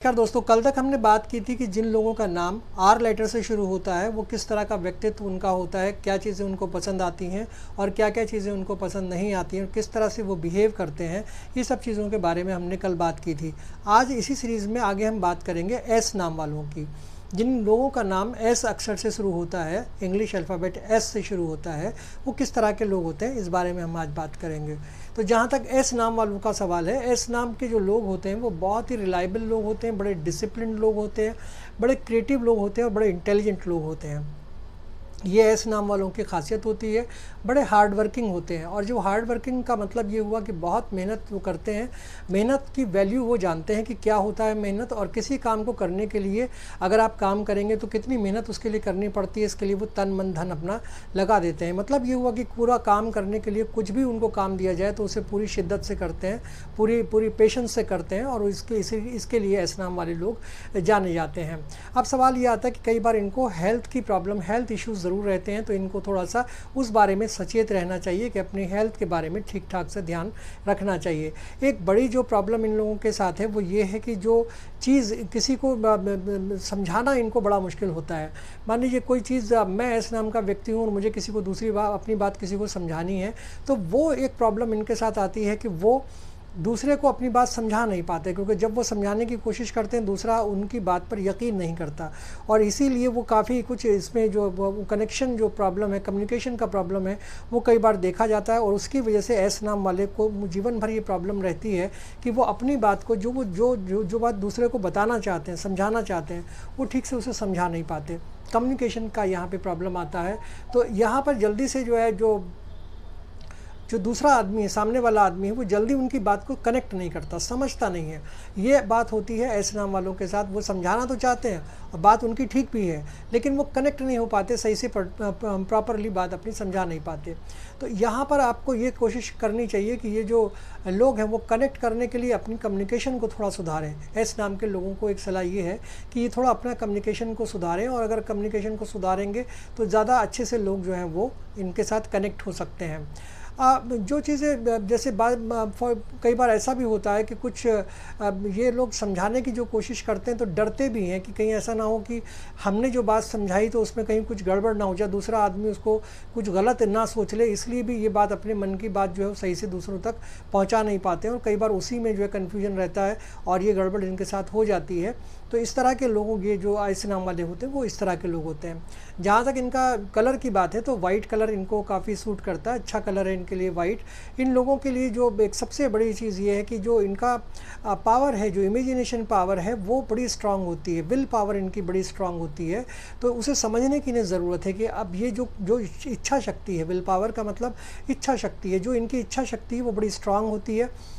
नमस्कार दोस्तों, कल तक हमने बात की थी कि जिन लोगों का नाम आर लेटर से शुरू होता है वो किस तरह का व्यक्तित्व उनका होता है, क्या चीज़ें उनको पसंद आती हैं और क्या क्या चीज़ें उनको पसंद नहीं आती हैं और किस तरह से वो बिहेव करते हैं। ये सब चीज़ों के बारे में हमने कल बात की थी। आज इसी सीरीज़ में आगे हम बात करेंगे एस नाम वालों की। जिन लोगों का नाम एस अक्षर से शुरू होता है, इंग्लिश अल्फ़ाबेट एस से शुरू होता है, वो किस तरह के लोग होते हैं, इस बारे में हम आज बात करेंगे। तो जहाँ तक एस नाम वालों का सवाल है, एस नाम के जो लोग होते हैं वो बहुत ही रिलायबल लोग होते हैं, बड़े डिसिप्लिन लोग होते हैं, बड़े क्रिएटिव लोग होते हैं और बड़े इंटेलिजेंट लोग होते हैं। ये एस नाम वालों की खासियत होती है। बड़े हार्ड वर्किंग होते हैं, और जो हार्ड वर्किंग का मतलब ये हुआ कि बहुत मेहनत वो करते हैं। मेहनत की वैल्यू वो जानते हैं कि क्या होता है मेहनत, और किसी काम को करने के लिए अगर आप काम करेंगे तो कितनी मेहनत उसके लिए करनी पड़ती है, इसके लिए वो तन मन धन अपना लगा देते हैं। मतलब ये हुआ कि पूरा काम करने के लिए कुछ भी उनको काम दिया जाए तो उसे पूरी शिद्दत से करते हैं, पूरी पूरी पेशेंस से करते हैं, और इसके लिए एस नाम वाले लोग जाने जाते हैं। अब सवाल ये आता है कि कई बार इनको हेल्थ की प्रॉब्लम, हेल्थ इश्यूज़ ज़रूर रहते हैं, तो इनको थोड़ा सा उस बारे में सचेत रहना चाहिए कि अपनी हेल्थ के बारे में ठीक ठाक से ध्यान रखना चाहिए। एक बड़ी जो प्रॉब्लम इन लोगों के साथ है वो ये है कि जो चीज़ किसी को समझाना इनको बड़ा मुश्किल होता है। मान लीजिए कोई चीज़, मैं एस नाम का व्यक्ति हूँ और मुझे किसी को दूसरी बात, अपनी बात किसी को समझानी है, तो वो एक प्रॉब्लम इनके साथ आती है कि वो दूसरे को अपनी बात समझा नहीं पाते, क्योंकि जब वो समझाने की कोशिश करते हैं दूसरा उनकी बात पर यकीन नहीं करता, और इसीलिए वो काफ़ी कुछ इसमें जो कनेक्शन जो प्रॉब्लम है, कम्युनिकेशन का प्रॉब्लम है, वो कई बार देखा जाता है। और उसकी वजह से एस नाम वाले को जीवन भर ये प्रॉब्लम रहती है कि वो अपनी बात को जो बात दूसरे को बताना चाहते हैं, समझाना चाहते हैं, वो ठीक से उसे समझा नहीं पाते। कम्युनिकेशन का यहाँ पर प्रॉब्लम आता है। तो यहाँ पर जल्दी से जो दूसरा आदमी है, सामने वाला आदमी है, वो जल्दी उनकी बात को कनेक्ट नहीं करता, समझता नहीं है। ये बात होती है एस नाम वालों के साथ। वो समझाना तो चाहते हैं और बात उनकी ठीक भी है, लेकिन वो कनेक्ट नहीं हो पाते, सही से प्रॉपरली बात अपनी समझा नहीं पाते। तो यहाँ पर आपको ये कोशिश करनी चाहिए कि ये जो लोग हैं वो कनेक्ट करने के लिए अपनी कम्युनिकेशन को थोड़ा सुधारें। एस नाम के लोगों को एक सलाह ये है कि ये थोड़ा अपना कम्युनिकेशन को सुधारें, और अगर कम्युनिकेशन को सुधारेंगे तो ज़्यादा अच्छे से लोग जो हैं वो इनके साथ कनेक्ट हो सकते हैं। जो चीज़ें जैसे कई बार ऐसा भी होता है कि कुछ ये लोग समझाने की जो कोशिश करते हैं तो डरते भी हैं कि कहीं ऐसा ना हो कि हमने जो बात समझाई तो उसमें कहीं कुछ गड़बड़ ना हो जाए, दूसरा आदमी उसको कुछ गलत ना सोच ले, इसलिए भी ये बात, अपने मन की बात जो है वो सही से दूसरों तक पहुंचा नहीं पाते हैं, और कई बार उसी में जो है कन्फ्यूजन रहता है और ये गड़बड़ इनके साथ हो जाती है। तो इस तरह के लोगों, ये जो एस नाम वाले होते हैं वो इस तरह के लोग होते हैं। जहाँ तक इनका कलर की बात है तो वाइट कलर इनको काफ़ी सूट करता है, अच्छा कलर है इनके लिए वाइट। इन लोगों के लिए जो एक सबसे बड़ी चीज़ ये है कि जो इनका पावर है, जो इमेजिनेशन पावर है, वो बड़ी स्ट्रांग होती है, विल पावर इनकी बड़ी स्ट्रांग होती है। तो उसे समझने की इन्हें ज़रूरत है कि अब ये जो इच्छा शक्ति है, विल पावर का मतलब इच्छा शक्ति है, जो इनकी इच्छा शक्ति है वो बड़ी स्ट्रांग होती है।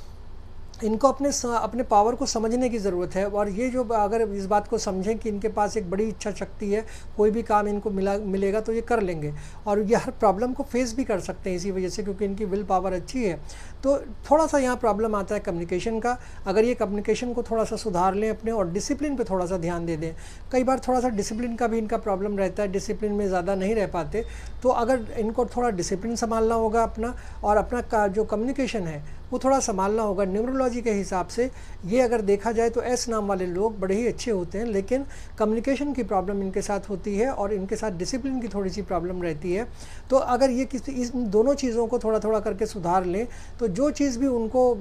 इनको अपने पावर को समझने की ज़रूरत है, और ये जो अगर इस बात को समझें कि इनके पास एक बड़ी इच्छा शक्ति है, कोई भी काम इनको मिलेगा तो ये कर लेंगे, और ये हर प्रॉब्लम को फेस भी कर सकते हैं इसी वजह से, क्योंकि इनकी विल पावर अच्छी है। तो थोड़ा सा यहाँ प्रॉब्लम आता है कम्युनिकेशन का। अगर ये कम्युनिकेशन को थोड़ा सा सुधार लें अपने, और डिसिप्लिन पे थोड़ा सा ध्यान दे दें। कई बार थोड़ा सा डिसिप्लिन का भी इनका प्रॉब्लम रहता है, डिसिप्लिन में ज़्यादा नहीं रह पाते। तो अगर इनको थोड़ा डिसिप्लिन संभालना होगा अपना, और अपना जो कम्युनिकेशन है वो थोड़ा संभालना होगा। न्यूमरोलॉजी के हिसाब से ये अगर देखा जाए तो एस नाम वाले लोग बड़े ही अच्छे होते हैं, लेकिन कम्युनिकेशन की प्रॉब्लम इनके साथ होती है, और इनके साथ डिसिप्लिन की थोड़ी सी प्रॉब्लम रहती है। तो अगर ये इन दोनों चीज़ों को थोड़ा थोड़ा करके सुधार लें तो जो चीज़ भी उनको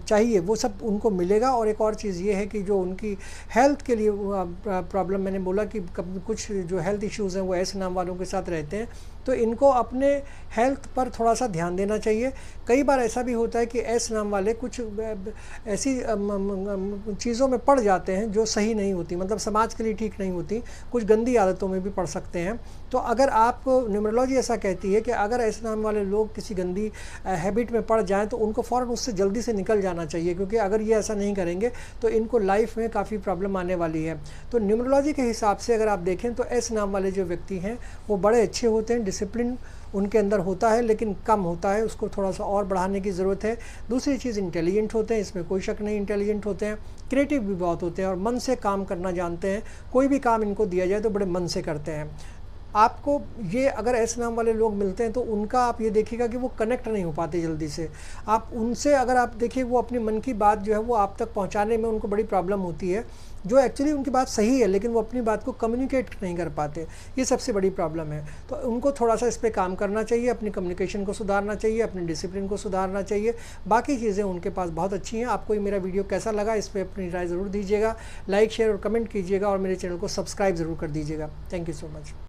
चाहिए वो सब उनको मिलेगा। और एक और चीज़ ये है कि जो उनकी हेल्थ के लिए प्रॉब्लम, मैंने बोला कि कुछ जो हेल्थ इश्यूज़ हैं वो एस नाम वालों के साथ रहते हैं, तो इनको अपने हेल्थ पर थोड़ा सा ध्यान देना चाहिए। कई बार ऐसा भी होता है कि एस नाम वाले कुछ ऐसी चीज़ों में पड़ जाते हैं जो सही नहीं होती, मतलब समाज के लिए ठीक नहीं होती, कुछ गंदी आदतों में भी पड़ सकते हैं। तो अगर आप, न्यूमरोलॉजी ऐसा कहती है कि अगर एस नाम वाले लोग किसी गंदी हैबिट में पड़ जाएं तो उनको फ़ौरन उससे जल्दी से निकल जाना चाहिए, क्योंकि अगर ये ऐसा नहीं करेंगे तो इनको लाइफ में काफ़ी प्रॉब्लम आने वाली है। तो न्यूमरोलॉजी के हिसाब से अगर आप देखें तो एस नाम वाले जो व्यक्ति हैं वो बड़े अच्छे होते हैं, डिसिप्लिन उनके अंदर होता है लेकिन कम होता है, उसको थोड़ा सा और बढ़ाने की ज़रूरत है। दूसरी चीज़, इंटेलिजेंट होते हैं, इसमें कोई शक नहीं, इंटेलिजेंट होते हैं, क्रिएटिव भी बहुत होते हैं, और मन से काम करना जानते हैं। कोई भी काम इनको दिया जाए तो बड़े मन से करते हैं। आपको ये अगर एस नाम वाले लोग मिलते हैं तो उनका आप ये देखिएगा कि वो कनेक्ट नहीं हो पाते जल्दी से। आप उनसे अगर आप देखिए, वो अपने मन की बात जो है वो आप तक पहुंचाने में उनको बड़ी प्रॉब्लम होती है, जो एक्चुअली उनकी बात सही है, लेकिन वो अपनी बात को कम्युनिकेट नहीं कर पाते। ये सबसे बड़ी प्रॉब्लम है। तो उनको थोड़ा सा इस पर काम करना चाहिए, अपनी कम्युनिकेशन को सुधारना चाहिए, अपने डिसिप्लिन को सुधारना चाहिए। बाकी चीज़ें उनके पास बहुत अच्छी हैं। आपको ये मेरा वीडियो कैसा लगा, इस पर अपनी राय ज़रूर दीजिएगा, लाइक शेयर और कमेंट कीजिएगा, और मेरे चैनल को सब्सक्राइब ज़रूर कर दीजिएगा। Thank you so much.